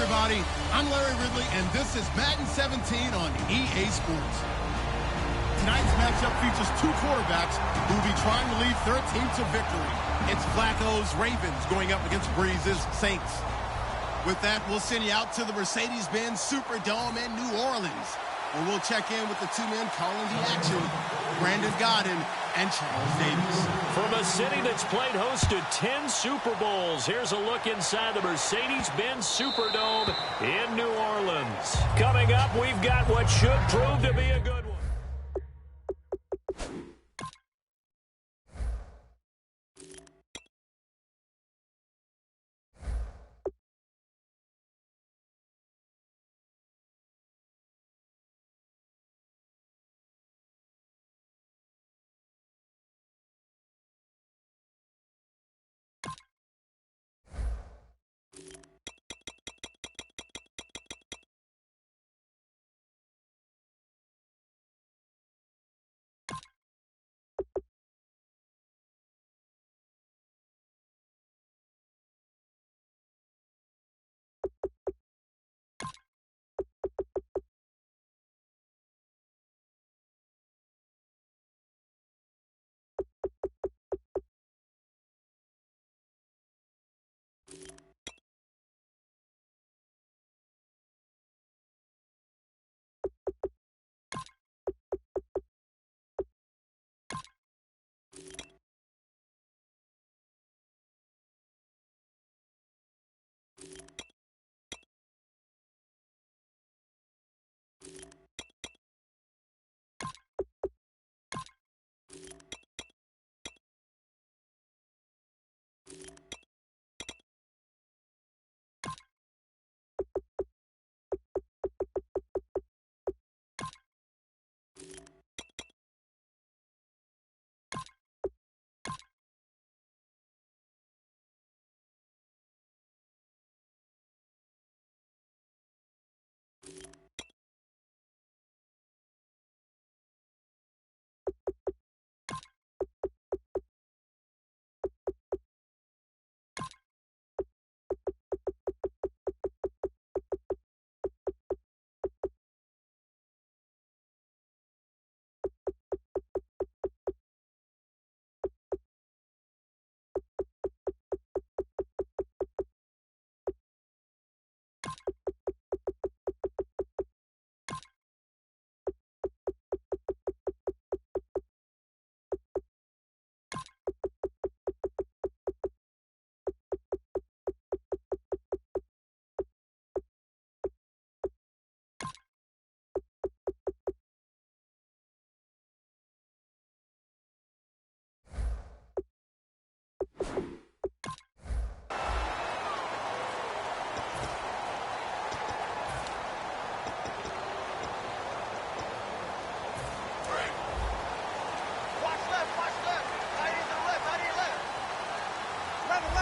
everybody. I'm Larry Ridley, and this is Madden 17 on EA Sports. Tonight's matchup features two quarterbacks who will be trying to lead their team to victory. It's Flacco's Ravens going up against Breeze's Saints. With that, we'll send you out to the Mercedes-Benz Superdome in New Orleans, where we'll check in with the two men calling the action, Brandon Godden and Charles Davis. From a city that's played host to 10 Super Bowls, here's a look inside the Mercedes-Benz Superdome in New Orleans. Coming up, we've got what should prove to be a good one.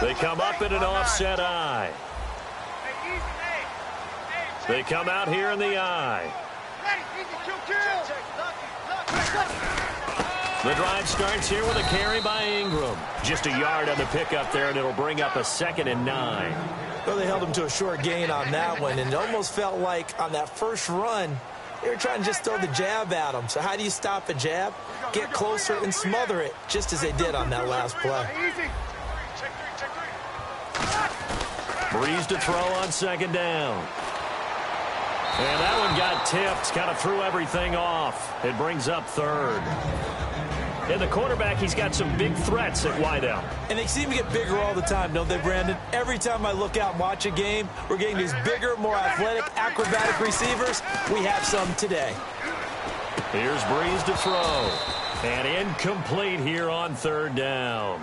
They come up in an offset eye. They come out here in the eye. The drive starts here with a carry by Ingram. Just a yard on the pickup there, and it'll bring up a 2nd and 9. Well, they held him to a short gain on that one, and it almost felt like on that first run, they were trying to just throw the jab at him. So how do you stop a jab? Get closer and smother it, just as they did on that last play. Breeze to throw on 2nd down. And that one got tipped, kind of threw everything off. It brings up 3rd. And the quarterback, he's got some big threats at wideout. And they seem to get bigger all the time, don't they, Brandon? Every time I look out and watch a game, we're getting these bigger, more athletic, acrobatic receivers. We have some today. Here's Breeze to throw. And incomplete here on 3rd down.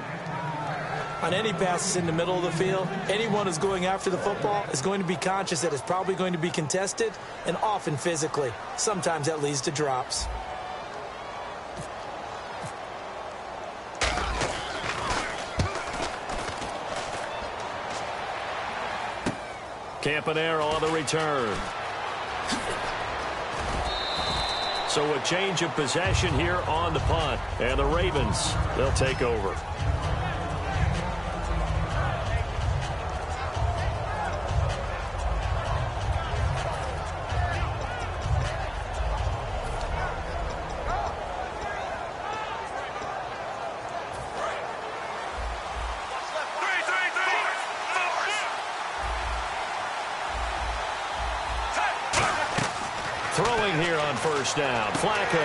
On any passes in the middle of the field, anyone who's going after the football is going to be conscious that it's probably going to be contested, and often physically. Sometimes that leads to drops. Campanaro on the return. So a change of possession here on the punt. And the Ravens, they'll take over. Throwing here on first down. Flacco.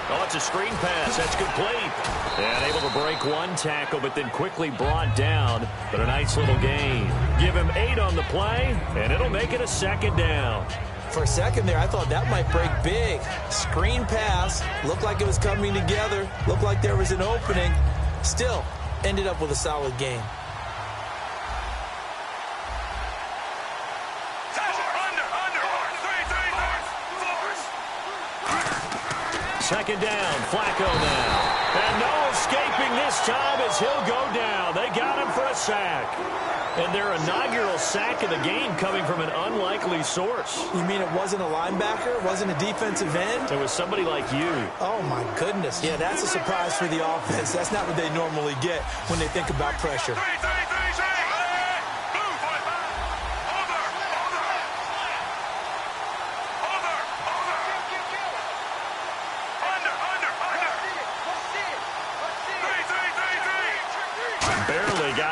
Oh, it's a screen pass. That's complete. And able to break one tackle, but then quickly brought down. But a nice little gain. Give him 8 on the play, and it'll make it a second down. For a second there, I thought that might break big. Screen pass. Looked like it was coming together. Looked like there was an opening. Still, ended up with a solid gain. Second down, Flacco now. And no escaping this time as he'll go down. They got him for a sack. And their inaugural sack of the game coming from an unlikely source. You mean it wasn't a linebacker? It wasn't a defensive end? It was somebody like you. Oh, my goodness. Yeah, that's a surprise for the offense. That's not what they normally get when they think about pressure.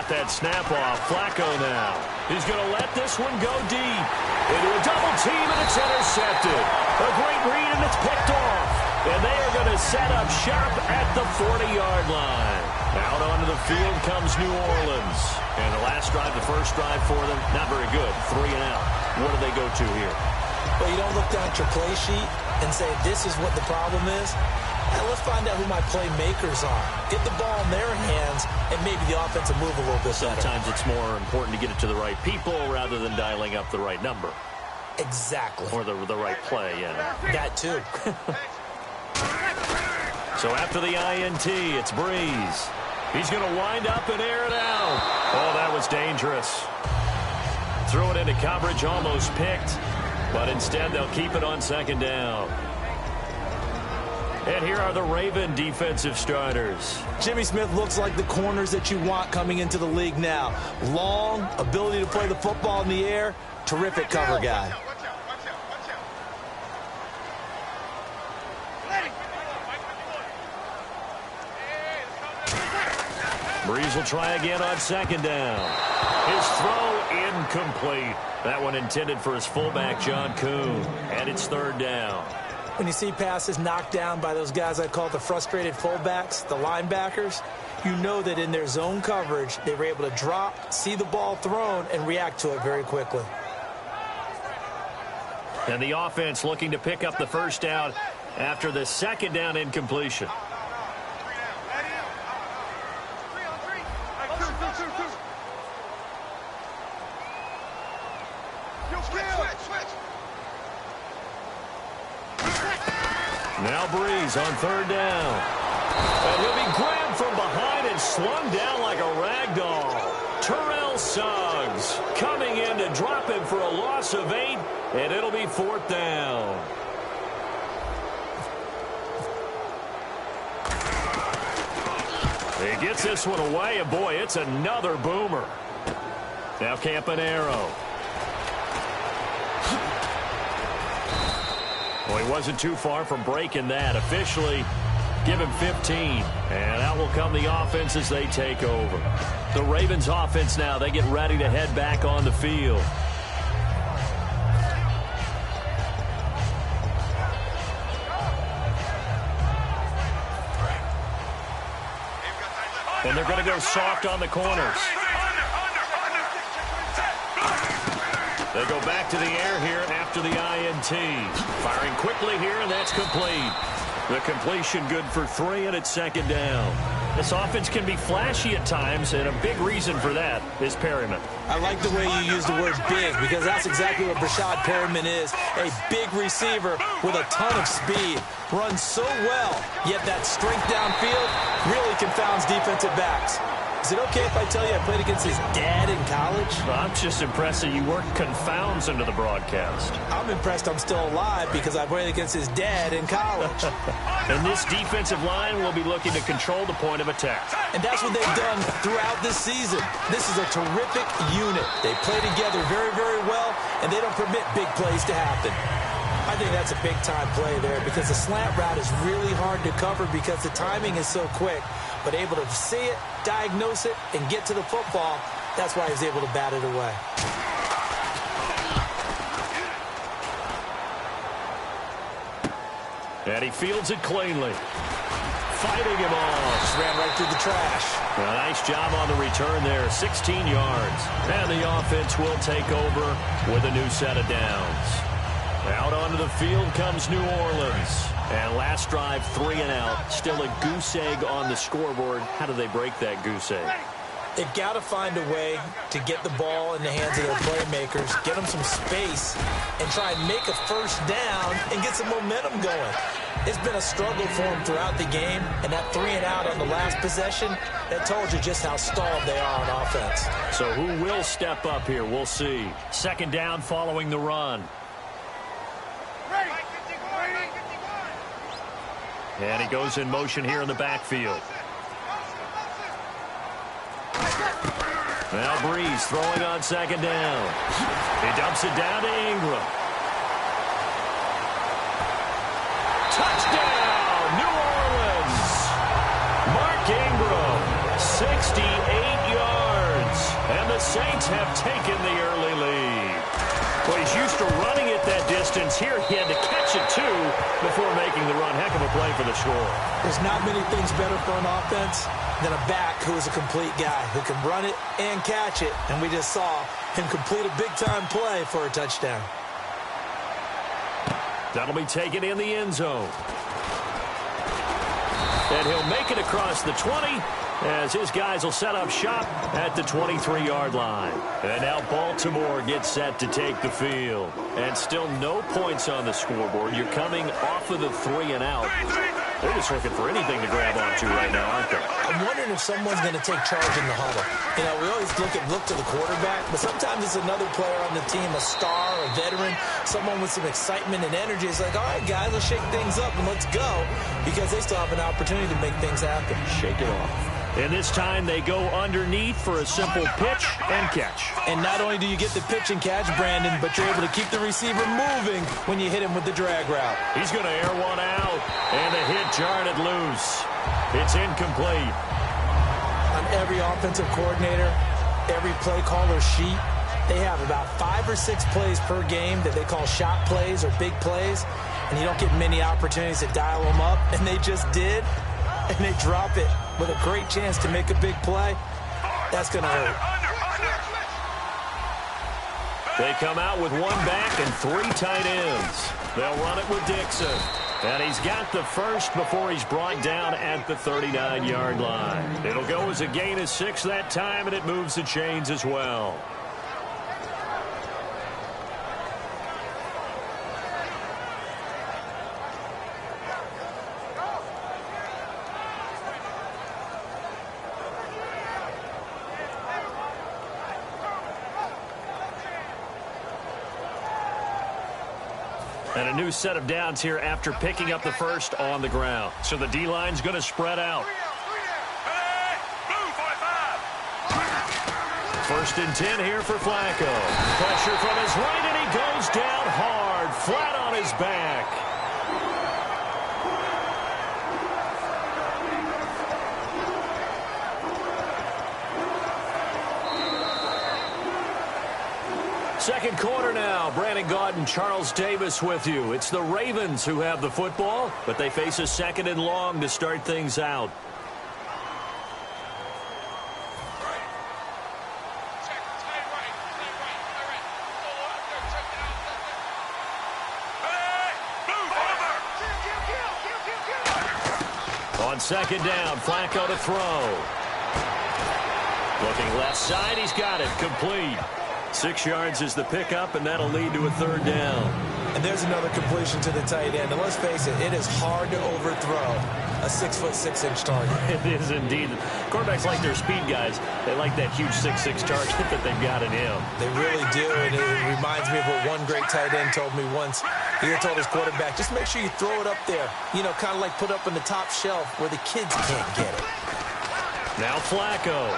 That snap off. Flacco now. He's going to let this one go deep. Into a double team, and it's intercepted. A great read, and it's picked off. And they are going to set up shop at the 40-yard line. Out onto the field comes New Orleans. And the last drive, the first drive for them, not very good. 3 and out. What do they go to here? Well, you don't look down at your play sheet and say, this is what the problem is. Now, let's find out who my playmakers are. Get the ball in their hands, and maybe the offense will move a little bit better. Sometimes it's more important to get it to the right people rather than dialing up the right number. Exactly. Or the right play, yeah. That too. So after the INT, it's Breeze. He's going to wind up and air it out. Oh, that was dangerous. Threw it into coverage, almost picked. But instead, they'll keep it on second down. And here are the Raven defensive starters. Jimmy Smith looks like the corners that you want coming into the league now. Long, ability to play the football in the air, terrific cover guy. Breeze will try again on second down. His throw incomplete. That one intended for his fullback, John Kuhn. And it's third down. When you see passes knocked down by those guys I call the frustrated fullbacks, the linebackers, you know that in their zone coverage, they were able to drop, see the ball thrown, and react to it very quickly. And the offense looking to pick up the first down after the second down incompletion. Now Breeze on third down. And he'll be grabbed from behind and slung down like a rag doll. Terrell Suggs coming in to drop him for a loss of 8, and it'll be fourth down. He gets this one away, and boy, it's another boomer. Now Campanaro. Well, he wasn't too far from breaking that. Officially, give him 15. And out will come the offense as they take over. The Ravens offense now, they get ready to head back on the field. And they're going to go soft on the corners. They go back to the air here after the INT. Firing quickly here, and that's complete. The completion good for 3, and it's second down. This offense can be flashy at times, and a big reason for that is Perryman. I like the way you use the word big, because that's exactly what Brashad Perryman is. A big receiver with a ton of speed. Runs so well, yet that strength downfield really confounds defensive backs. Is it okay if I tell you I played against his dad in college? Well, I'm just impressed that you worked confounds into the broadcast. I'm impressed I'm still alive because I played against his dad in college. And this defensive line will be looking to control the point of attack. And that's what they've done throughout this season. This is a terrific unit. They play together very, very well, and they don't permit big plays to happen. I think that's a big-time play there because the slant route is really hard to cover because the timing is so quick. But able to see it, diagnose it, and get to the football, that's why he's able to bat it away. And he fields it cleanly. Fighting him off. Just ran right through the trash. A nice job on the return there, 16 yards. And the offense will take over with a new set of downs. Out onto the field comes New Orleans. And last drive, 3 and out. Still a goose egg on the scoreboard. How do they break that goose egg? They've got to find a way to get the ball in the hands of their playmakers, get them some space, and try and make a first down and get some momentum going. It's been a struggle for them throughout the game, and that 3 and out on the last possession, that told you just how stalled they are on offense. So who will step up here? We'll see. Second down following the run. And he goes in motion here in the backfield. Now Breeze throwing on second down. He dumps it down to Ingram. Touchdown, New Orleans. Mark Ingram, 68 yards. And the Saints have taken the early lead. Well, he's used to running it that distance. Here he had to catch it, too, before making the run. Heck of a play for the score. There's not many things better for an offense than a back who is a complete guy who can run it and catch it. And we just saw him complete a big-time play for a touchdown. That'll be taken in the end zone. And he'll make it across the 20 as his guys will set up shop at the 23-yard line. And now Baltimore gets set to take the field. And still no points on the scoreboard. You're coming off of the 3 and out. They're just looking for anything to grab onto right now, aren't they? I'm wondering if someone's going to take charge in the huddle. You know, we always look to the quarterback, but sometimes it's another player on the team, a star, a veteran, someone with some excitement and energy. It's like, all right, guys, let's shake things up and let's go, because they still have an opportunity to make things happen. Shake it off. And this time they go underneath for a simple pitch and catch. And not only do you get the pitch and catch, Brandon, but you're able to keep the receiver moving when you hit him with the drag route. He's going to air one out, and the hit jarred it loose. It's incomplete. On every offensive coordinator, every play caller sheet, they have about 5 or 6 plays per game that they call shot plays or big plays, and you don't get many opportunities to dial them up, and they just did, and they drop it with a great chance to make a big play. That's going to hurt. They come out with 1 back and 3 tight ends. They'll run it with Dixon. And he's got the first before he's brought down at the 39-yard line. It'll go as a gain of 6 that time, and it moves the chains as well. And a new set of downs here after picking up the first on the ground. So the D-line's going to spread out. First and 10 here for Flacco. Pressure from his right, and he goes down hard, flat on his back. Second quarter now. Brandon Gaudin, Charles Davis with you. It's the Ravens who have the football, but they face a second and long to start things out. On second down, Flacco to throw. Looking left side, he's got it, complete. 6 yards is the pickup, and that'll lead to a third down. And there's another completion to the tight end. And let's face it, it is hard to overthrow a 6'6" target. It is indeed. Quarterbacks like their speed guys. They like that huge 6'6" target that they've got in him. They really do, and it reminds me of what one great tight end told me once. He told his quarterback, just make sure you throw it up there. You know, kind of like put up on the top shelf where the kids can't get it. Now Flacco.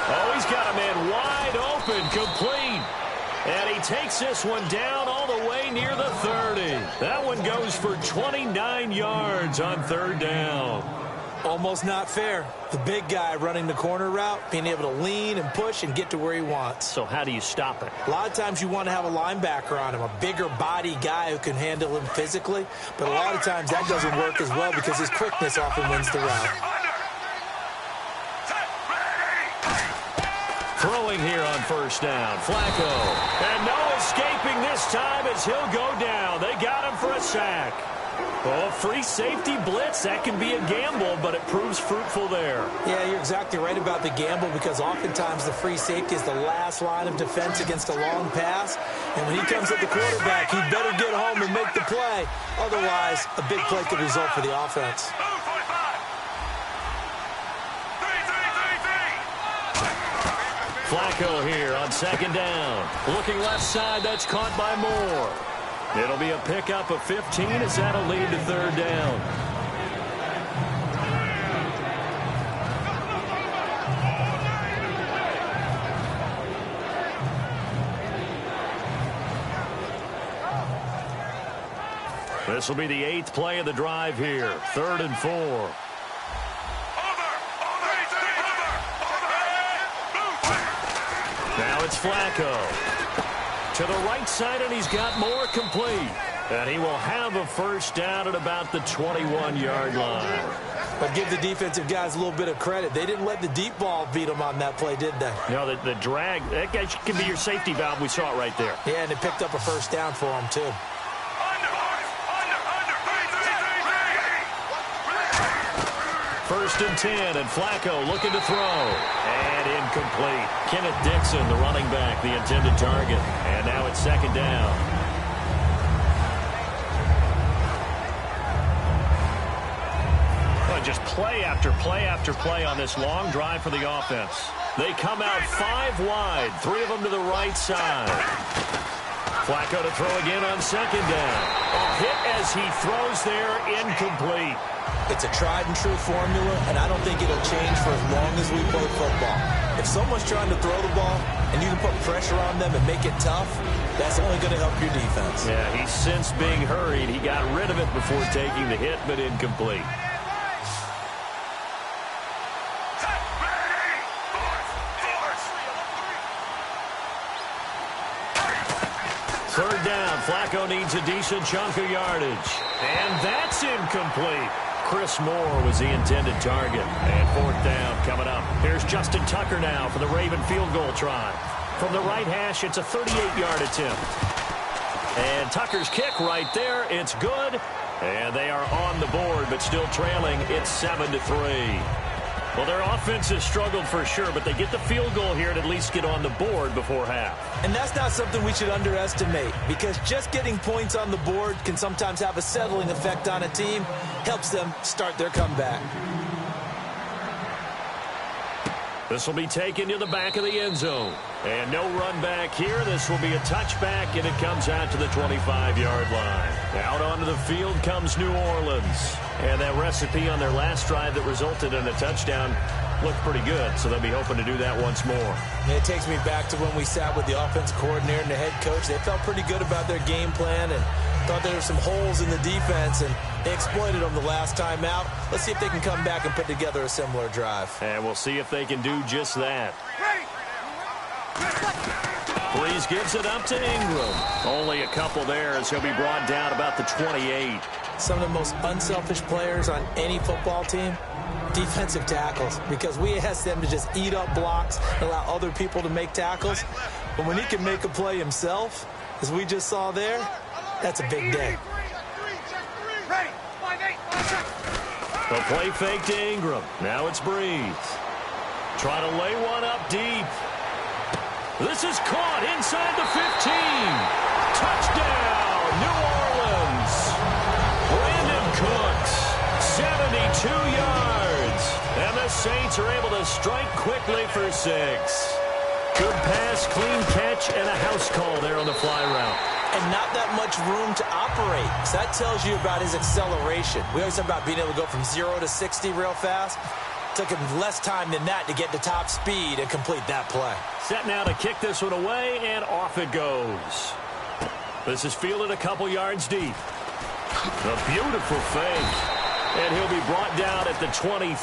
Oh, he's got a man wide open, complete. And he takes this one down all the way near the 30. That one goes for 29 yards on third down. Almost not fair. The big guy running the corner route, being able to lean and push and get to where he wants. So how do you stop it? A lot of times you want to have a linebacker on him, a bigger body guy who can handle him physically. But a lot of times that doesn't work as well because his quickness often wins the route. Throwing here on first down. Flacco. And no escaping this time as he'll go down. They got him for a sack. Oh, free safety blitz, that can be a gamble, but it proves fruitful there. Yeah, you're exactly right about the gamble because oftentimes the free safety is the last line of defense against a long pass. And when he comes at the quarterback, he better get home and make the play. Otherwise, a big play could result for the offense. Flacco here on second down. Looking left side, that's caught by Moore. It'll be a pickup of 15 as that'll lead to third down. This will be the 8th play of the drive here. 3rd and 4. Now it's Flacco. To the right side, and he's got Moore complete. And he will have a first down at about the 21-yard line. But give the defensive guys a little bit of credit. They didn't let the deep ball beat them on that play, did they? No, the drag, that guy can be your safety valve. We saw it right there. Yeah, and it picked up a first down for him, too. First and 10, and Flacco looking to throw. And incomplete. Kenneth Dixon, the running back, the intended target. And now it's second down. Well, just play after play after play on this long drive for the offense. They come out 5 wide, 3 of them to the right side. Flacco to throw again on second down. A hit as he throws there, incomplete. It's a tried-and-true formula, and I don't think it'll change for as long as we play football. If someone's trying to throw the ball and you can put pressure on them and make it tough, that's only going to help your defense. Yeah, he's since being hurried. He got rid of it before taking the hit, but incomplete. Third down, Flacco needs a decent chunk of yardage. And that's incomplete. Chris Moore was the intended target. And 4th down coming up. Here's Justin Tucker now for the Raven field goal try. From the right hash, it's a 38-yard attempt. And Tucker's kick right there, it's good. And they are on the board, but still trailing. It's 7-3. Well, their offense has struggled for sure, but they get the field goal here and at least get on the board before half. And that's not something we should underestimate, because just getting points on the board can sometimes have a settling effect on a team, helps them start their comeback. This will be taken to the back of the end zone. And no run back here. This will be a touchback, and it comes out to the 25-yard line. Out onto the field comes New Orleans. And that recipe on their last drive that resulted in a touchdown looked pretty good, so they'll be hoping to do that once more. And it takes me back to when we sat with the offensive coordinator and the head coach. They felt pretty good about their game plan and thought there were some holes in the defense, and they exploited them the last time out. Let's see if they can come back and put together a similar drive. And we'll see if they can do just that. Breeze gives it up to Ingram. Only a couple there as he'll be brought down about the 28. Some of the most unselfish players on any football team, defensive tackles, because we ask them to just eat up blocks and allow other people to make tackles. But when he can make a play himself, as we just saw there, that's a big day. The play fake to Ingram. Now it's Breeze. Trying to lay one up deep. This is caught inside the 15. Touchdown, New Orleans. Brandon Cooks, 72 yards. And the Saints are able to strike quickly for 6. Good pass, clean catch, and a house call there on the fly route. And not that much room to operate. So that tells you about his acceleration. We always talk about being able to go from 0 to 60 real fast. Took him less time than that to get to top speed and complete that play. Set now to kick this one away, and off it goes. This is fielded a couple yards deep. A beautiful fake. And he'll be brought down at the 23,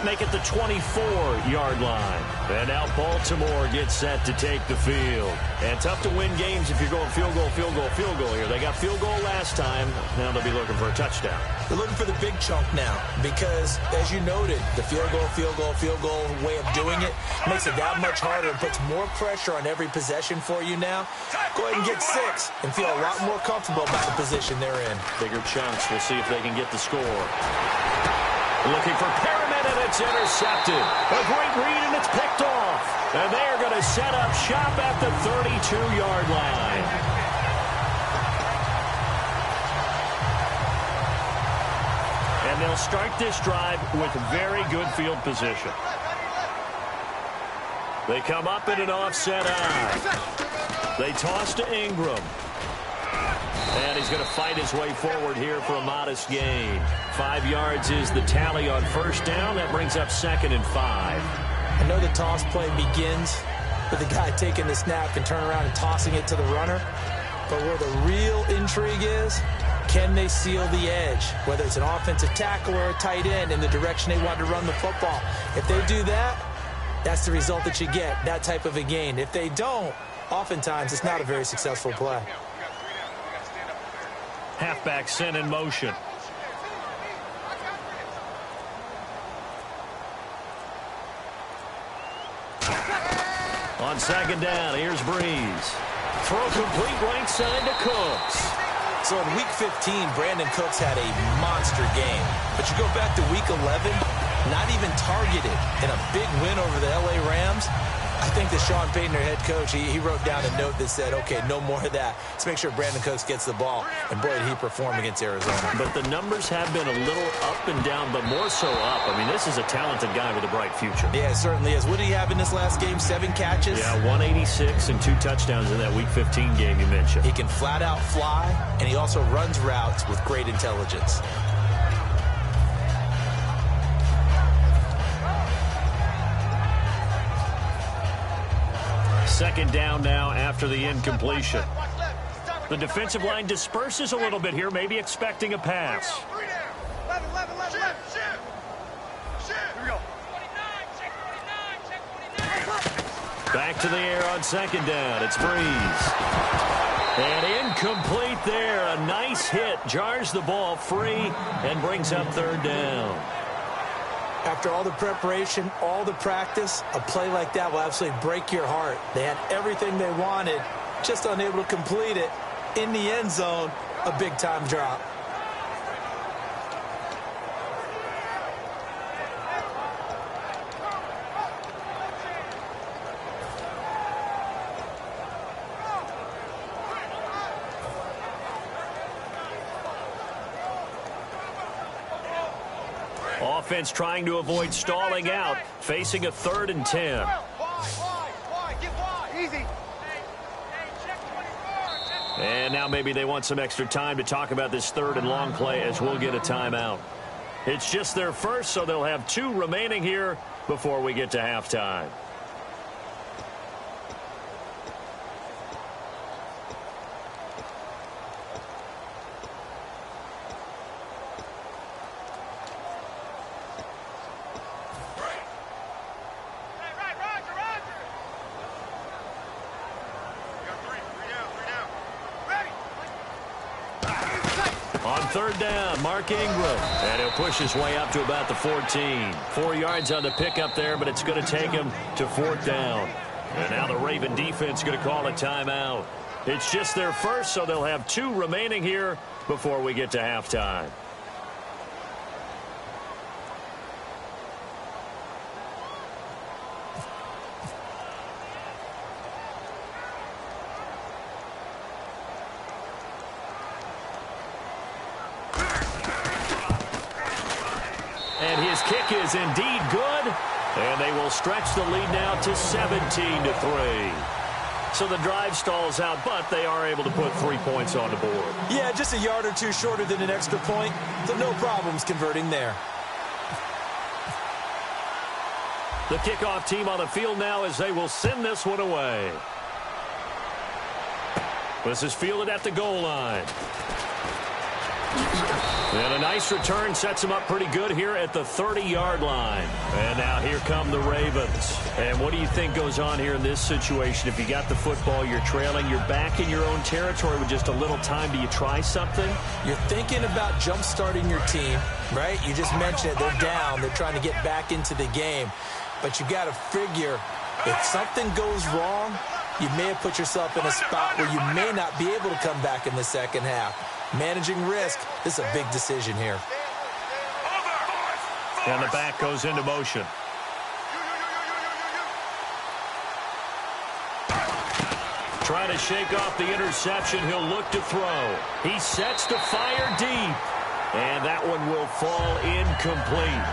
make it the 24-yard line. And now Baltimore gets set to take the field. And tough to win games if you're going field goal, field goal, field goal here. They got field goal last time. Now they'll be looking for a touchdown. They're looking for the big chunk now because, as you noted, the field goal way of doing it makes it that much harder and puts more pressure on every possession for you now. Go ahead and get 6 and feel a lot more comfortable about the position they're in. Bigger chunks. We'll see if they can get the score. Looking for Perriman, and it's intercepted. A great read, and it's picked off. And they are going to set up shop at the 32-yard line. And they'll start this drive with very good field position. They come up in an offset eye. They toss to Ingram. And he's going to fight his way forward here for a modest gain. 5 yards is the tally on first down. That brings up 2nd and 5. I know the toss play begins with the guy taking the snap and turning around and tossing it to the runner. But where the real intrigue is, can they seal the edge? Whether it's an offensive tackle or a tight end in the direction they want to run the football. If they do that, that's the result that you get, that type of a gain. If they don't, oftentimes it's not a very successful play. Halfback sent in motion. On 2nd down, here's Breeze. Throw complete right side to Cooks. So in Week 15, Brandon Cooks had a monster game. But you go back to Week 11, not even targeted in a big win over the L.A. Rams. I think that Sean Payton, their head coach, he wrote down a note that said, okay, no more of that. Let's make sure Brandon Cooks gets the ball. And boy, did he perform against Arizona. But the numbers have been a little up and down, but more so up. I mean, this is a talented guy with a bright future. Yeah, it certainly is. What did he have in this last game? 7 catches? Yeah, 186 and 2 touchdowns in that Week 15 game you mentioned. He can flat out fly, and he also runs routes with great intelligence. Second down now after the incompletion. The defensive line disperses a little bit here, maybe expecting a pass. Back to the air on 2nd down. It's Breeze. And incomplete there. A nice hit. Jars the ball free and brings up 3rd down. After all the preparation, all the practice, a play like that will absolutely break your heart. They had everything they wanted, just unable to complete it. In the end zone, a big-time drop. Offense trying to avoid stalling out, facing a 3rd and 10. And now maybe they want some extra time to talk about this 3rd and long play as we'll get a timeout. It's just their first, so they'll have 2 remaining here before we get to halftime. On 3rd down, Mark Ingram. And he'll push his way up to about the 14. 4 yards on the pickup there, but it's going to take him to 4th down. And now the Raven defense going to call a timeout. It's just their first, so they'll have 2 remaining here before we get to halftime. And his kick is indeed good. And they will stretch the lead now to 17-3. So the drive stalls out, but they are able to put 3 points on the board. Yeah, just a yard or 2 shorter than an extra point. So no problems converting there. The kickoff team on the field now as they will send this one away. This is fielded at the goal line. And a nice return sets him up pretty good here at the 30-yard line. And now here come the Ravens. And what do you think goes on here in this situation? If you got the football, you're trailing, you're back in your own territory with just a little time. Do you try something? You're thinking about jump-starting your team, right? You just mentioned it. They're down. They're trying to get back into the game. But you got to figure if something goes wrong, you may have put yourself in a spot where you may not be able to come back in the second half. Managing risk, this is a big decision here. And the back goes into motion. Trying to shake off the interception. He'll look to throw. He sets to fire deep. And that one will fall incomplete.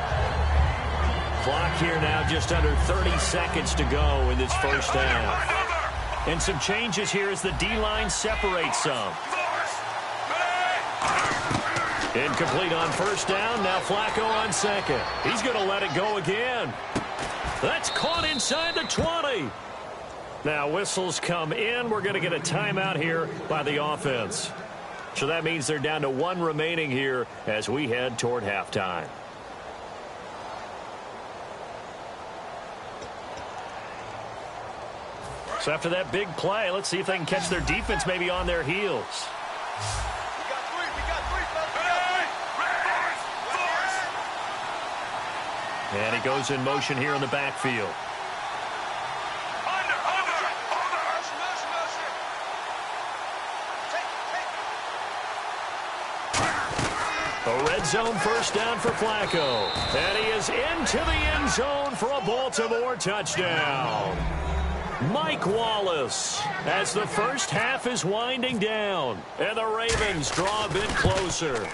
Clock here now just under 30 seconds to go in this first half. And some changes here as the D-line separates some. Incomplete on first down. Now Flacco on second. He's going to let it go again. That's caught inside the 20. Now whistles come in. We're going to get a timeout here by the offense. So that means they're down to one remaining here as we head toward halftime. So after that big play, let's see if they can catch their defense maybe on their heels. And he goes in motion here in the backfield. A red zone first down for Flacco. And he is into the end zone for a Baltimore touchdown. Mike Wallace as the first half is winding down. And the Ravens draw a bit closer.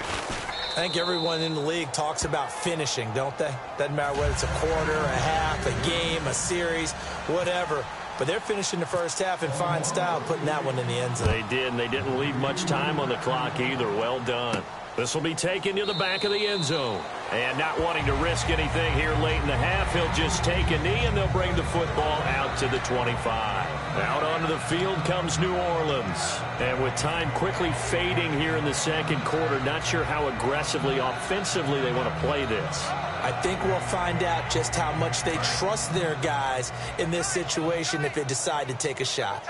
I think everyone in the league talks about finishing, don't they? Doesn't matter whether it's a quarter, a half, a game, a series, whatever. But they're finishing the first half in fine style, putting that one in the end zone. They did, and they didn't leave much time on the clock either. Well done. This will be taken to the back of the end zone. And not wanting to risk anything here late in the half, he'll just take a knee, and they'll bring the football out to the 25. Out onto the field comes New Orleans. And with time quickly fading here in the second quarter, not sure how aggressively, offensively they want to play this. I think we'll find out just how much they trust their guys in this situation if they decide to take a shot.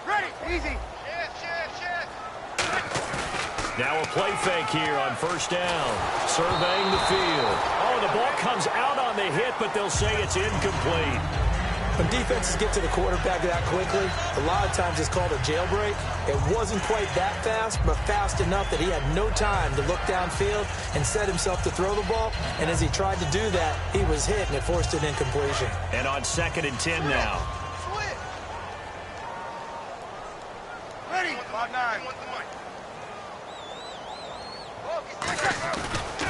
Ready, easy. Now a play fake here on first down. Surveying the field. Oh, the ball comes out on the hit, but they'll say it's incomplete. When defenses get to the quarterback that quickly, a lot of times it's called a jailbreak. It wasn't quite that fast, but fast enough that he had no time to look downfield and set himself to throw the ball. And as he tried to do that, he was hit, and it forced an incompletion. And on 2nd and 10 now. Ready, 5-9.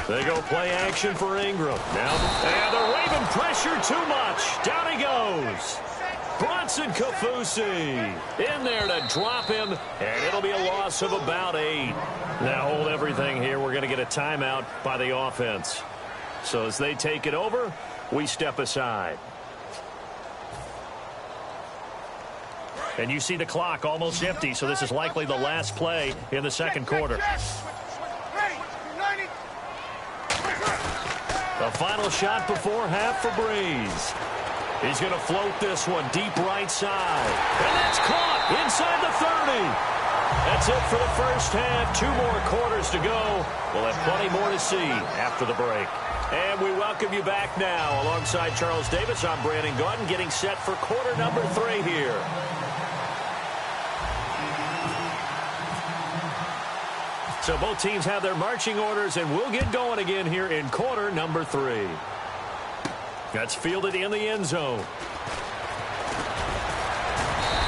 They go play action for Ingram. Now, and the Raven pressure too much. Down he goes. Bronson Kafusi in there to drop him, and it'll be a loss of about 8. Now hold everything here. We're going to get a timeout by the offense. So as they take it over, we step aside. And you see the clock almost empty, so this is likely the last play in the second quarter. The final shot before half for Breeze. He's going to float this one deep right side. And that's caught inside the 30. That's it for the first half. 2 more quarters to go. We'll have plenty more to see after the break. And we welcome you back now. Alongside Charles Davis, I'm Brandon Gaudin, getting set for quarter number 3 here. So both teams have their marching orders, and we'll get going again here in quarter number 3. That's fielded in the end zone.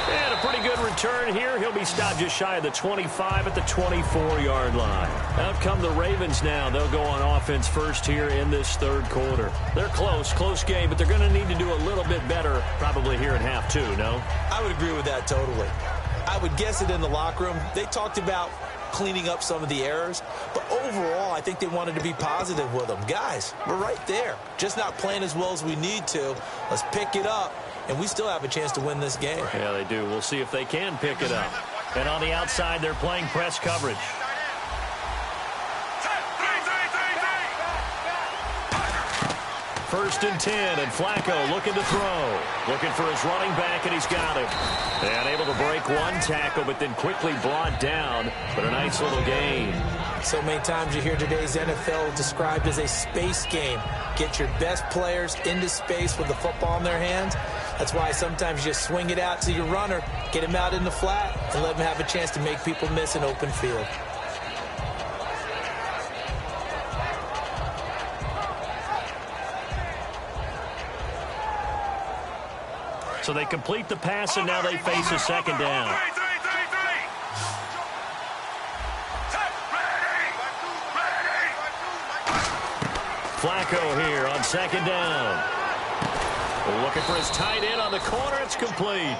And a pretty good return here. He'll be stopped just shy of the 25 at the 24-yard line. Out come the Ravens now. They'll go on offense first here in this third quarter. They're close game, but they're going to need to do a little bit better probably here in half 2, no? I would agree with that totally. I would guess it in the locker room. They talked about cleaning up some of the errors, but overall I think they wanted to be positive with them. Guys, we're right there, just not playing as well as we need to. Let's pick it up, and we still have a chance to win this game. Yeah, they do. We'll see if they can pick it up. And on the outside, they're playing press coverage. First and 10, and Flacco looking to throw. Looking for his running back, and he's got him. And able to break one tackle, but then quickly brought down. But a nice little gain. So many times you hear today's NFL described as a space game. Get your best players into space with the football in their hands. That's why sometimes you just swing it out to your runner, get him out in the flat, and let him have a chance to make people miss an open field. So they complete the pass, and now they face a second down. Flacco here on second down. Looking for his tight end on the corner. It's complete.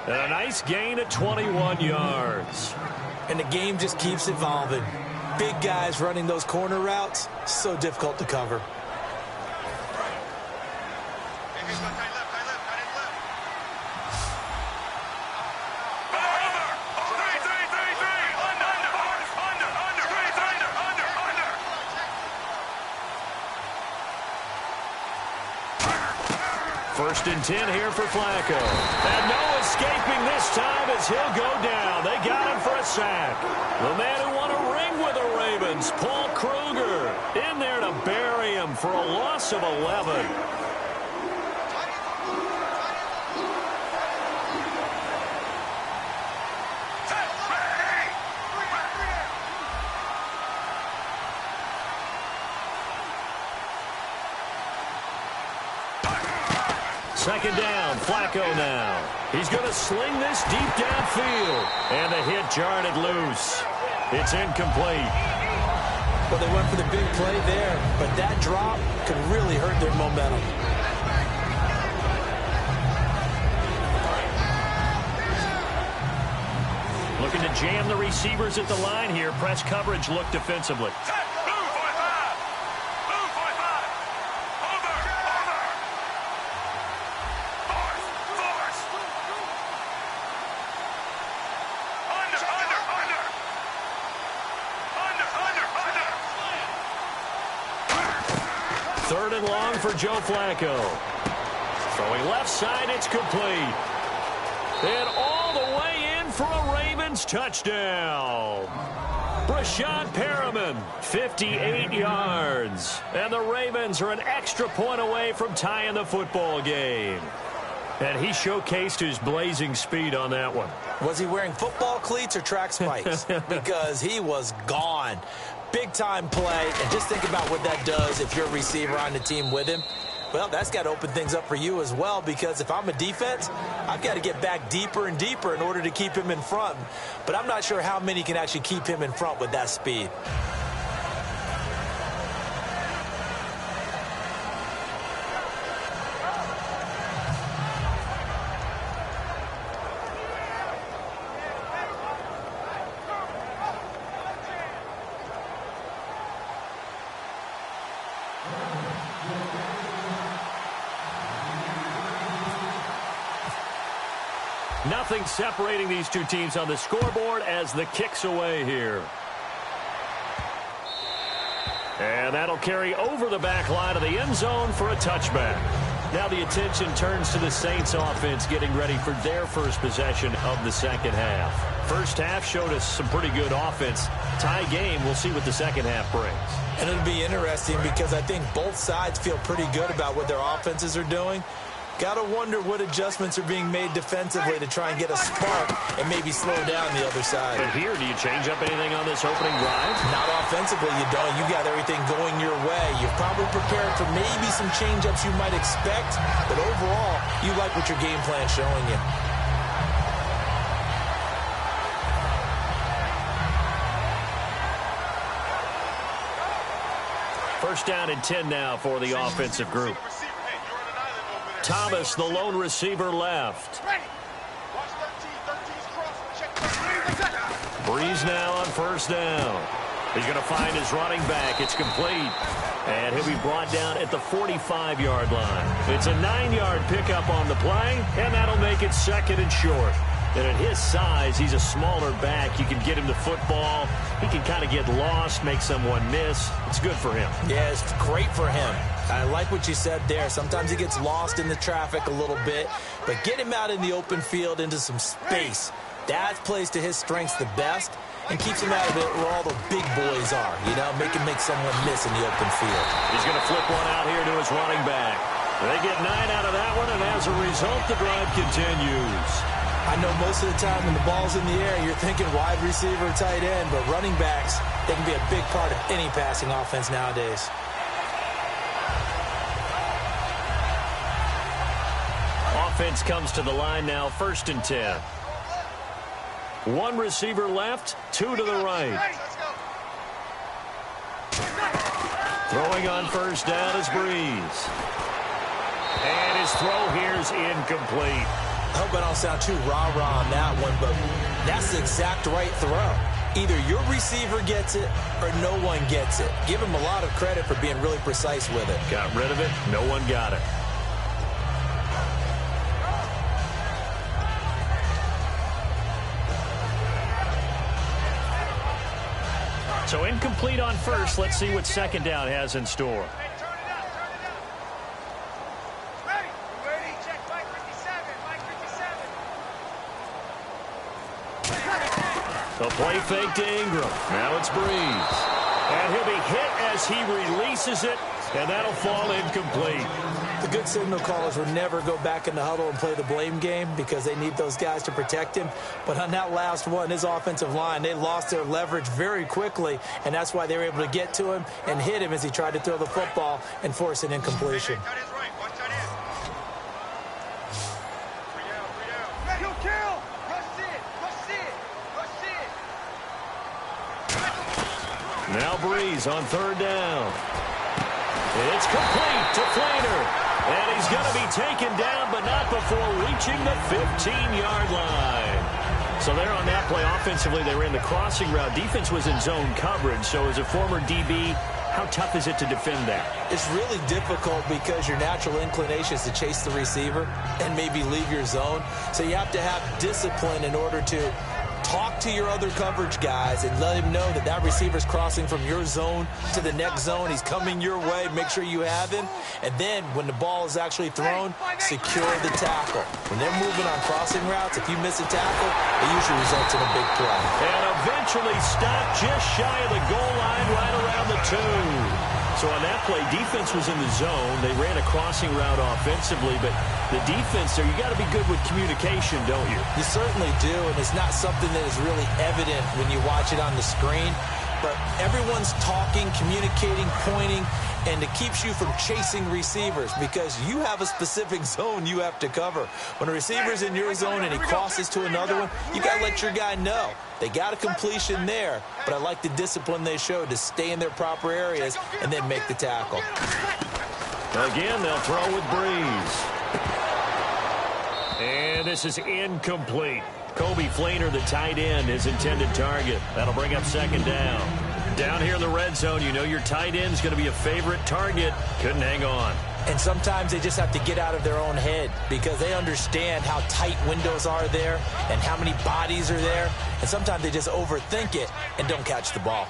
And a nice gain at 21 yards. And the game just keeps evolving. Big guys running those corner routes, so difficult to cover. First and 10 here for Flacco. And no escaping this time as he'll go down. They got him for a sack. The man who won a ring with the Ravens, Paul Kruger, in there to bury him for a loss of 11. Second down, Flacco now. He's going to sling this deep downfield. And the hit jarred it loose. It's incomplete. Well, they went for the big play there, but that drop could really hurt their momentum. Looking to jam the receivers at the line here. Press coverage look defensively. Third and long for Joe Flacco. Throwing left side, it's complete. And all the way in for a Ravens touchdown. Brashad Perriman, 58 yards. And the Ravens are an extra point away from tying the football game. And he showcased his blazing speed on that one. Was he wearing football cleats or track spikes? Because he was gone. Big-time play, and just think about what that does if you're a receiver on the team with him. Well, that's got to open things up for you as well, because if I'm a defense, I've got to get back deeper and deeper in order to keep him in front. But I'm not sure how many can actually keep him in front with that speed. Nothing separating these two teams on the scoreboard as the kick's away here. And that'll carry over the back line of the end zone for a touchback. Now the attention turns to the Saints offense getting ready for their first possession of the second half. First half showed us some pretty good offense. Tie game, we'll see what the second half brings. And it'll be interesting because I think both sides feel pretty good about what their offenses are doing. Got to wonder what adjustments are being made defensively to try and get a spark and maybe slow down the other side. But here, do you change up anything on this opening drive? Not offensively, you don't. You got everything going your way. You've probably prepared for maybe some change-ups you might expect, but overall, you like what your game plan's showing you. First down and 10 now for the offensive group. Thomas, the lone receiver, left. Breeze now on first down. He's going to find his running back. It's complete. And he'll be brought down at the 45-yard line. It's a 9-yard pickup on the play, and that'll make it second and short. And at his size, he's a smaller back. You can get him the football. He can kind of get lost, make someone miss. It's good for him. Yeah, it's great for him. I like what you said there. Sometimes he gets lost in the traffic a little bit, but get him out in the open field into some space. That plays to his strengths the best and keeps him out of it where all the big boys are, you know, make someone miss in the open field. He's going to flip one out here to his running back. They get 9 out of that one, and as a result, the drive continues. I know most of the time when the ball's in the air, you're thinking wide receiver, tight end, but running backs, they can be a big part of any passing offense nowadays. Offense comes to the line now, 1st and 10. 1 receiver left, 2 to the right. Throwing on 1st down is Breeze. And his throw here is incomplete. I hope I don't sound too rah-rah on that one, but that's the exact right throw. Either your receiver gets it or no one gets it. Give him a lot of credit for being really precise with it. Got rid of it. No one got it. So incomplete on 1st. Let's see what 2nd down has in store. The play fake to Ingram. Now it's Breeze. And he'll be hit as he releases it, and that'll fall incomplete. The good signal callers would never go back in the huddle and play the blame game because they need those guys to protect him. But on that last one, his offensive line, they lost their leverage very quickly, and that's why they were able to get to him and hit him as he tried to throw the football and force an incompletion. Now Breeze on 3rd down. It's complete to Flainer. And he's going to be taken down, but not before reaching the 15-yard line. So there on that play, offensively, they ran the crossing route. Defense was in zone coverage. So as a former DB, how tough is it to defend that? It's really difficult because your natural inclination is to chase the receiver and maybe leave your zone. So you have to have discipline in order to talk to your other coverage guys and let him know that that receiver's crossing from your zone to the next zone. He's coming your way. Make sure you have him. And then when the ball is actually thrown, secure the tackle. When they're moving on crossing routes, if you miss a tackle, it usually results in a big play. And eventually stopped just shy of the goal line right around the 2. So on that play, defense was in the zone. They ran a crossing route offensively, but the defense there, you got to be good with communication, don't you? You certainly do, and it's not something that is really evident when you watch it on the screen. But everyone's talking, communicating, pointing, and it keeps you from chasing receivers because you have a specific zone you have to cover. When a receiver's in your zone and he crosses to another one, you got to let your guy know. They got a completion there, but I like the discipline they showed to stay in their proper areas and then make the tackle. Again, they'll throw with Breeze. And this is incomplete. Kobe Flainer, the tight end, his intended target. That'll bring up 2nd down. Down here in the red zone, you know your tight end's going to be a favorite target. Couldn't hang on. And sometimes they just have to get out of their own head because they understand how tight windows are there and how many bodies are there. And sometimes they just overthink it and don't catch the ball.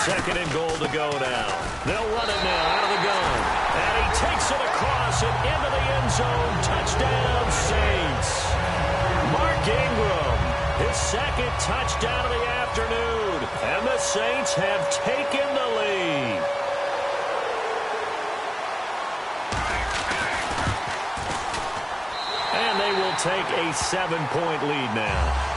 2nd and goal to go now. They'll run it now out of the gun. And he takes it across and into the end zone. Touchdown, Saints. Mark Ingram, his 2nd touchdown of the afternoon. And the Saints have taken the lead. And they will take a 7-point lead now.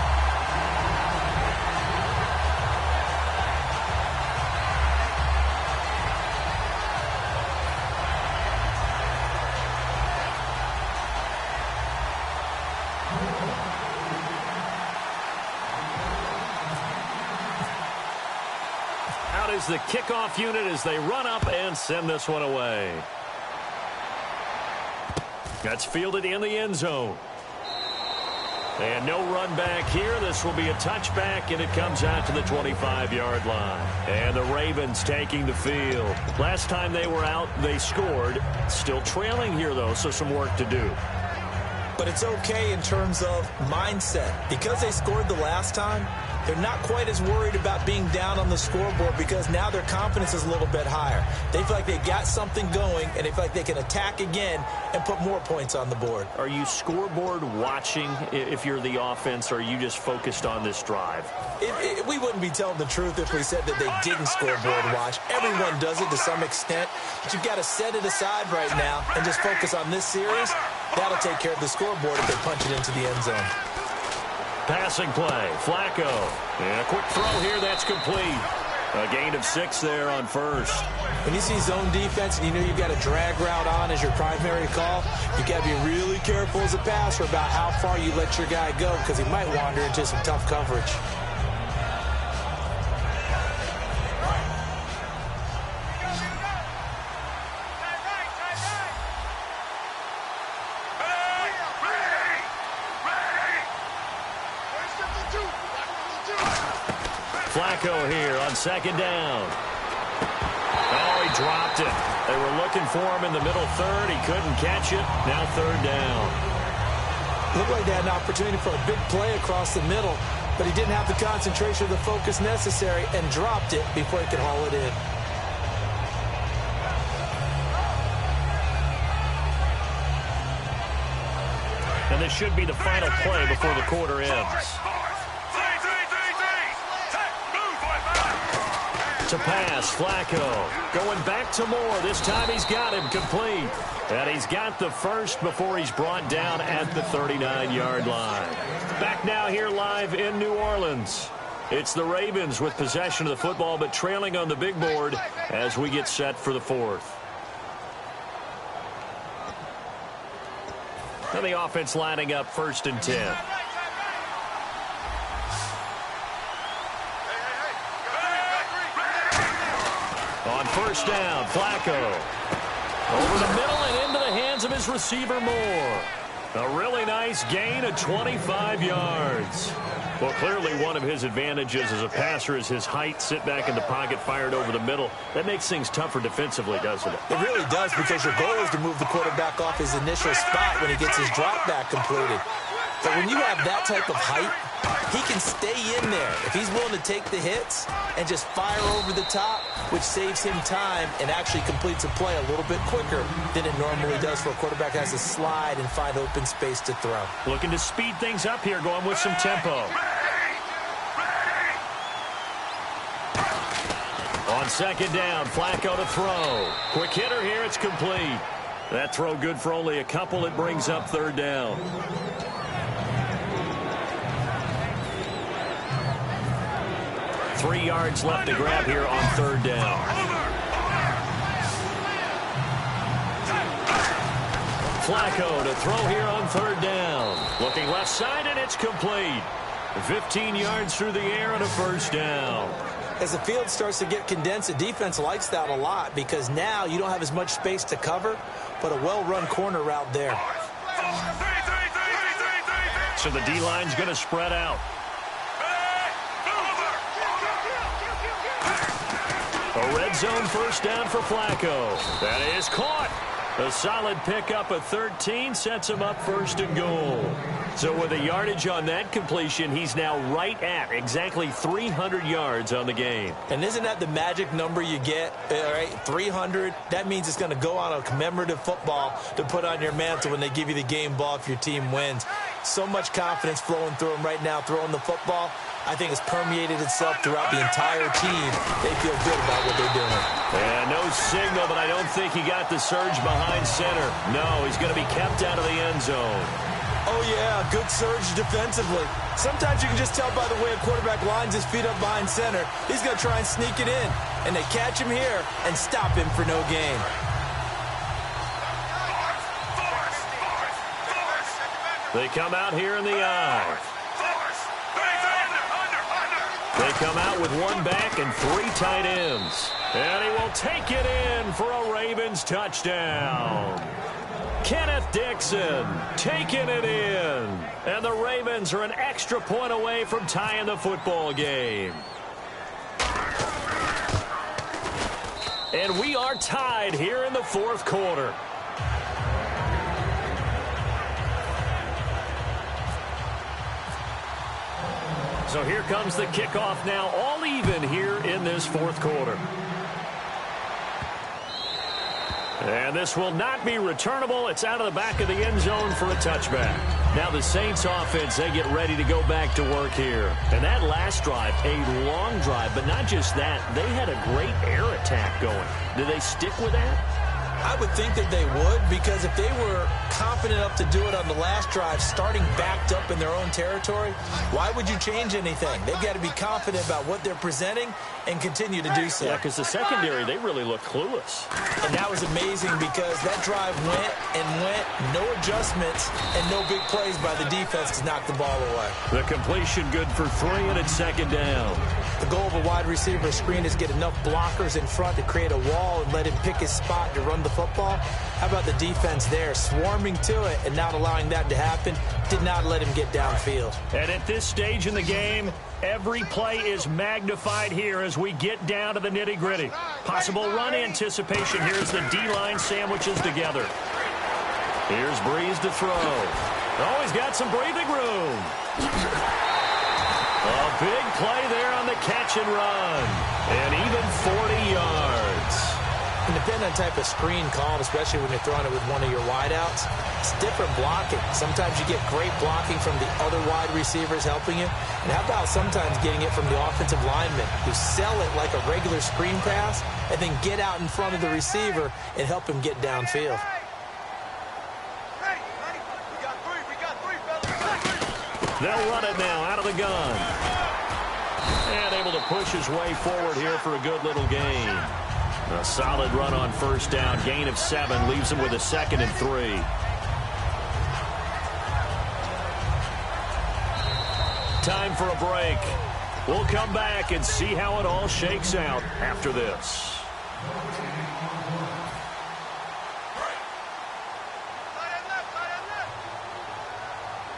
Is the kickoff unit as they run up and send this one away. That's fielded in the end zone. And no run back here. This will be a touchback, and it comes out to the 25-yard line. And the Ravens taking the field. Last time they were out, they scored. Still trailing here, though, so some work to do. But it's okay in terms of mindset. Because they scored the last time, they're not quite as worried about being down on the scoreboard because now their confidence is a little bit higher. They feel like they've got something going, and they feel like they can attack again and put more points on the board. Are you scoreboard watching if you're the offense, or are you just focused on this drive? We wouldn't be telling the truth if we said that they didn't scoreboard watch. Everyone does it to some extent, but you've got to set it aside right now and just focus on this series. That'll take care of the scoreboard if they punch it into the end zone. Passing play, Flacco. And a quick throw here, that's complete. A gain of 6 there on first. When you see zone defense and you know you've got a drag route on as your primary call, you've got to be really careful as a passer about how far you let your guy go because he might wander into some tough coverage. Flacco here on second down. Oh, he dropped it. They were looking for him in the middle third. He couldn't catch it. Now third down. Looked like they had an opportunity for a big play across the middle, but he didn't have the concentration or the focus necessary and dropped it before he could haul it in. And this should be the final play before the quarter ends. To pass, Flacco going back to Moore. This time he's got him complete. And he's got the first before he's brought down at the 39-yard line. Back now here live in New Orleans. It's the Ravens with possession of the football, but trailing on the big board as we get set for the fourth. And the offense lining up 1st and 10. On first down, Flacco. Over the middle and into the hands of his receiver, Moore. A really nice gain of 25 yards. Well, clearly one of his advantages as a passer is his height. Sit back in the pocket, fired over the middle. That makes things tougher defensively, doesn't it? It really does, because your goal is to move the quarterback off his initial spot when he gets his drop back completed. But when you have that type of height, he can stay in there if he's willing to take the hits and just fire over the top, which saves him time and actually completes a play a little bit quicker than it normally does for a quarterback that has to slide and find open space to throw. Looking to speed things up here, going with some tempo. On second down, Flacco to throw. Quick hitter here, it's complete. That throw good for only a couple. It brings up third down. Three yards left to grab here on third down. Flacco to throw here on third down. Looking left side, and it's complete. 15 yards through the air and a first down. As the field starts to get condensed, the defense likes that a lot because now you don't have as much space to cover, but a well-run corner route there. So the D-line's going to spread out. A red zone first down for Flacco. That is caught. A solid pickup of 13 sets him up 1st and goal. So with a yardage on that completion, he's now right at exactly 300 yards on the game. And isn't that the magic number you get? All right, 300. That means it's going to go on a commemorative football to put on your mantle when they give you the game ball if your team wins. So much confidence flowing through him right now, throwing the football. I think it's permeated itself throughout the entire team. They feel good about what they're doing. And no signal, but I don't think he got the surge behind center. No, he's going to be kept out of the end zone. Oh, yeah, good surge defensively. Sometimes you can just tell by the way a quarterback lines his feet up behind center. He's going to try and sneak it in. And they catch him here and stop him for no gain. They come out here in the eye. They come out with one back and 3 tight ends. And he will take it in for a Ravens touchdown. Kenneth Dixon taking it in. And the Ravens are an extra point away from tying the football game. And we are tied here in the fourth quarter. So here comes the kickoff now, all even here in this fourth quarter. And this will not be returnable. It's out of the back of the end zone for a touchback. Now the Saints offense, they get ready to go back to work here. And that last drive, a long drive, but not just that. They had a great air attack going. Do they stick with that? I would think that they would, because if they were confident enough to do it on the last drive, starting backed up in their own territory, why would you change anything? They've got to be confident about what they're presenting and continue to do so. Yeah, because the secondary, they really look clueless. And that was amazing because that drive went and went, no adjustments, and no big plays by the defense to knock the ball away. The completion good for 3, and it's second down. The goal of a wide receiver screen is get enough blockers in front to create a wall and let him pick his spot to run the football. How about the defense there, swarming to it and not allowing that to happen? Did not let him get downfield. And at this stage in the game, every play is magnified here as we get down to the nitty-gritty. Possible run anticipation here as the D-line sandwiches together. Here's Breeze to throw. Oh, he's got some breathing room. A big play there on the catch and run. And even 40 yards. And depending on the type of screen called, especially when you're throwing it with one of your wideouts, it's different blocking. Sometimes you get great blocking from the other wide receivers helping you. And how about sometimes getting it from the offensive linemen who sell it like a regular screen pass and then get out in front of the receiver and help him get downfield. They'll run it now out of the gun. And able to push his way forward here for a good little gain. A solid run on first down. Gain of 7 leaves him with a 2nd and 3. Time for a break. We'll come back and see how it all shakes out after this.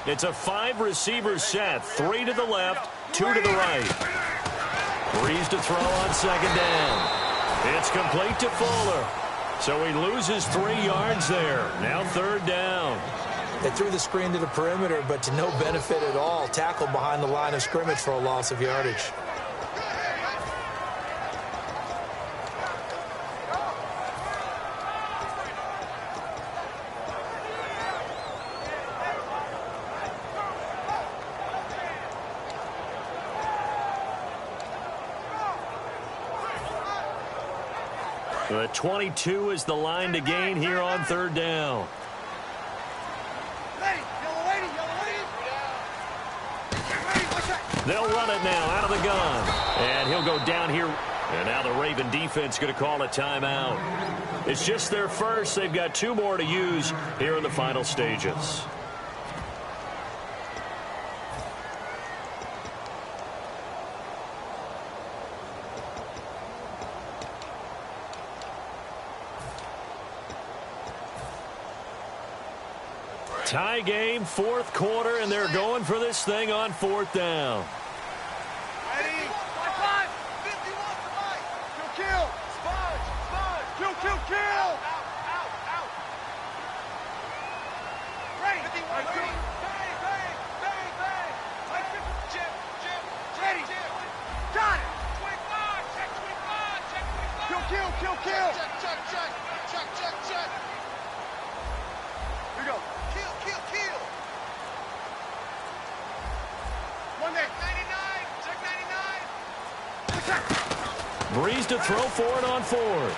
It's a 5-receiver set. 3 to the left, 2 to the right. Breeze to throw on second down. It's complete to Fuller. So he loses 3 yards there. Now third down. They threw the screen to the perimeter, but to no benefit at all. Tackled behind the line of scrimmage for a loss of yardage. The 22 is the line to gain here on third down. They'll run it now out of the gun. And he'll go down here. And now the Raven defense going to call a timeout. It's just their first. They've got 2 more to use here in the final stages. Tie game, fourth quarter, and they're going for this thing on fourth down. Ready? 5, 51 to Mike. Kill. Spudge. Kill. Out. Ready. 51, ready. Bang. Mike, Jim. Ready. Got it. 25. Check 25. Kill. Check. Here we go. Kill. 1 there. 99. Check 99. Breeze to throw for it on fourth.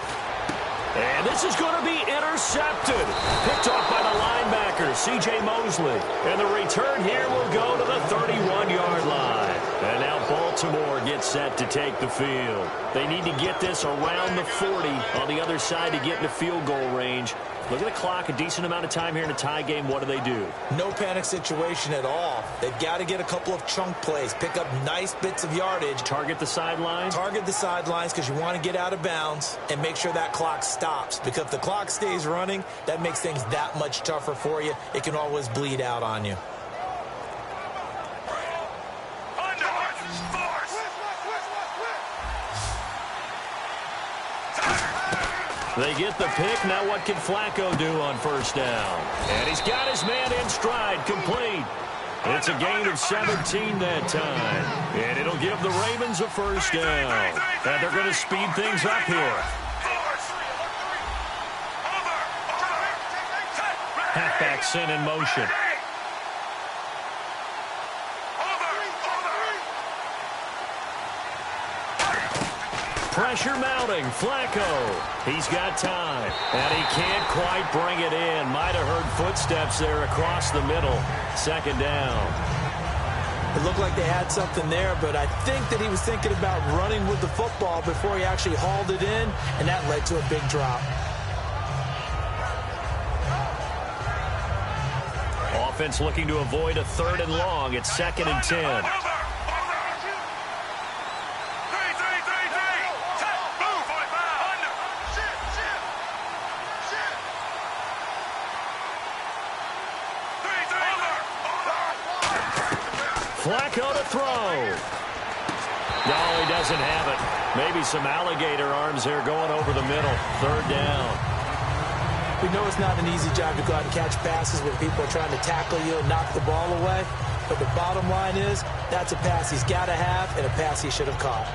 And this is going to be intercepted. Picked off by the linebacker, C.J. Mosley. And the return here will go to the 31-yard line. And now Baltimore gets set to take the field. They need to get this around the 40 on the other side to get into field goal range. Look at the clock, a decent amount of time here in a tie game. What do? No panic situation at all. They've got to get a couple of chunk plays, pick up nice bits of yardage. Target the sidelines? Target the sidelines because you want to get out of bounds and make sure that clock stops. Because if the clock stays running, that makes things that much tougher for you. It can always bleed out on you. They get the pick. Now what can Flacco do on first down? And he's got his man in stride, complete. It's a gain of 17 that time. And it'll give the Ravens a first down. And they're going to speed things up here. Halfback sent in motion. Pressure mounting. Flacco. He's got time. And he can't quite bring it in. Might have heard footsteps there across the middle. Second down. It looked like they had something there, but I think that he was thinking about running with the football before he actually hauled it in, and that led to a big drop. Offense looking to avoid a 3rd and long. It's 2nd and 10. Flacco to throw. No, he doesn't have it. Maybe some alligator arms there going over the middle. 3rd down. We know it's not an easy job to go out and catch passes when people are trying to tackle you and knock the ball away. But the bottom line is, that's a pass he's got to have and a pass he should have caught.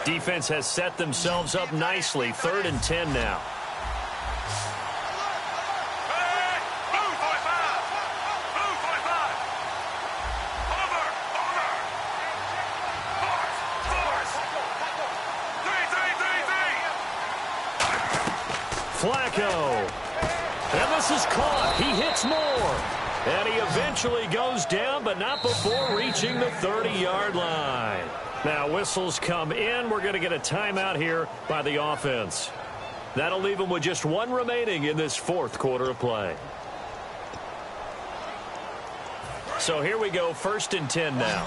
Defense has set themselves up nicely. 3rd and 10 now. Flacco. And this is caught. He hits more. And he eventually goes down, but not before reaching the 30-yard line. Now whistles come in. We're going to get a timeout here by the offense. That'll leave them with just 1 remaining in this 4th quarter of play. So here we go, 1st and 10 now.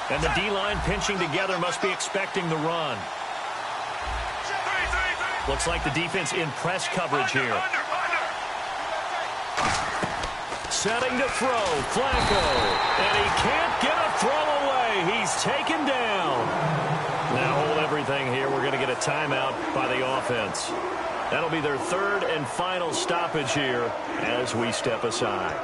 And the D-line pinching together, must be expecting the run. Looks like the defense in press coverage here. Setting to throw, Flacco. And he can't get a throw away. He's taken down. Now hold everything here. We're going to get a timeout by the offense. That'll be their 3rd and final stoppage here as we step aside.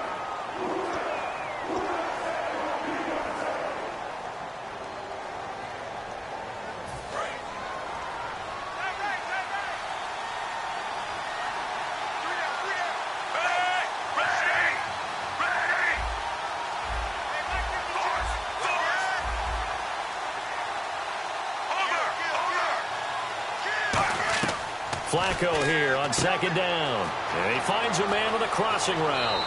Flacco here on 2nd down. And he finds a man with a crossing route.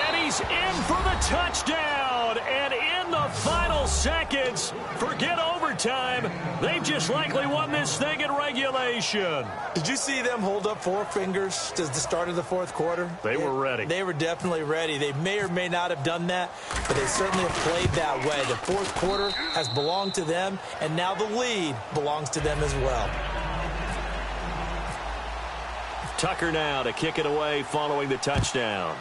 And he's in for the touchdown. And in the final seconds, forget overtime. They've just likely won this thing in regulation. Did you see them hold up 4 fingers to the start of the 4th quarter? They were ready. They were definitely ready. They may or may not have done that, but they certainly have played that way. The 4th quarter has belonged to them, and now the lead belongs to them as well. Tucker now to kick it away following the touchdown.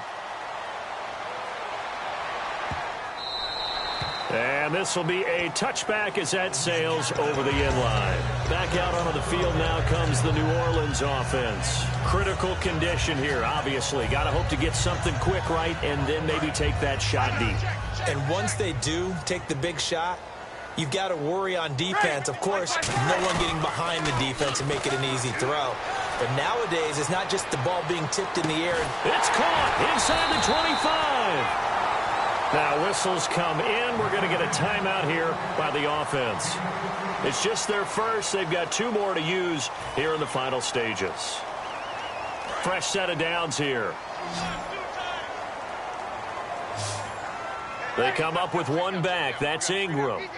And this will be a touchback as that sails over the end line. Back out onto the field now comes the New Orleans offense. Critical condition here, obviously. Got to hope to get something quick right and then maybe take that shot deep. And once they do take the big shot, you've got to worry on defense. Of course, no one getting behind the defense and make it an easy throw. But nowadays, it's not just the ball being tipped in the air. It's caught inside the 25. Now whistles come in. We're going to get a timeout here by the offense. It's just their first. They've got 2 more to use here in the final stages. Fresh set of downs here. They come up with 1 back. That's Ingram.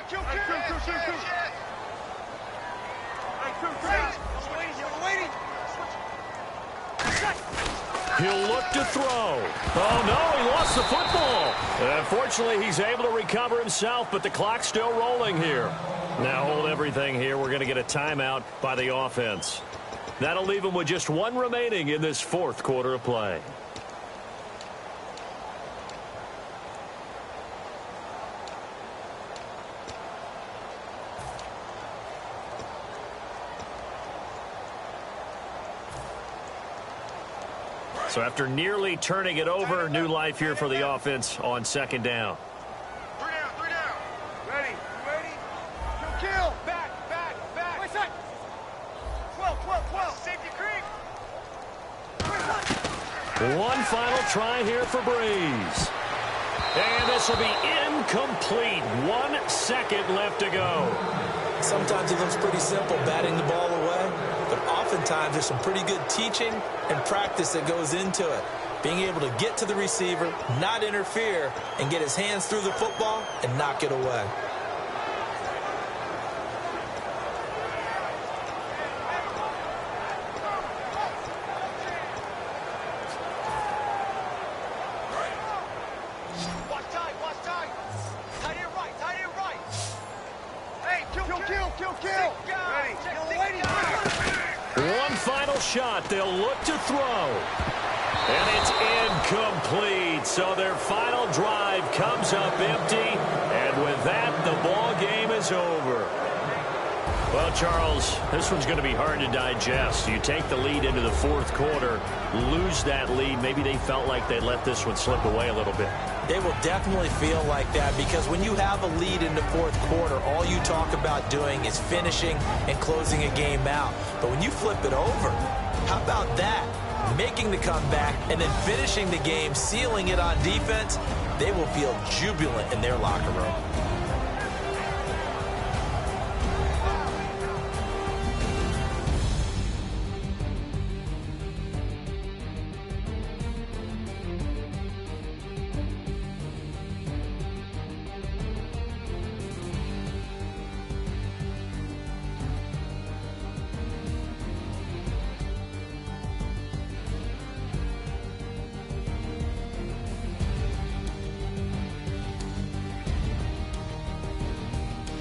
He'll look to throw. Oh, no, he lost the football. Unfortunately, he's able to recover himself, but the clock's still rolling here. Now hold everything here. We're going to get a timeout by the offense. That'll leave him with just 1 remaining in this 4th quarter of play. So after nearly turning it over, new life here for the offense on 2nd down. 3 down. Ready. Kill. Back. Wait, side. 12. Safety creep. 1 final try here for Breeze. And this will be incomplete. 1 second left to go. Sometimes it looks pretty simple, batting the ball away. But oftentimes there's some pretty good teaching and practice that goes into it. Being able to get to the receiver, not interfere, and get his hands through the football and knock it away. Watch tight. Tight end right. Hey, kill. Ready. 1 final shot. They'll look to throw. And it's incomplete. So their final drive comes up empty. And with that, the ball game is over. Well, Charles, this one's going to be hard to digest. You take the lead into the 4th quarter, lose that lead. Maybe they felt like they let this one slip away a little bit. They will definitely feel like that because when you have a lead in the 4th quarter, all you talk about doing is finishing and closing a game out. But when you flip it over, how about that? Making the comeback and then finishing the game, sealing it on defense, they will feel jubilant in their locker room.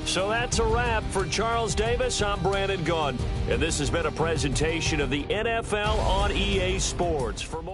So that's a wrap for Charles Davis. I'm Brandon Gaudin, and this has been a presentation of the NFL on EA Sports. For more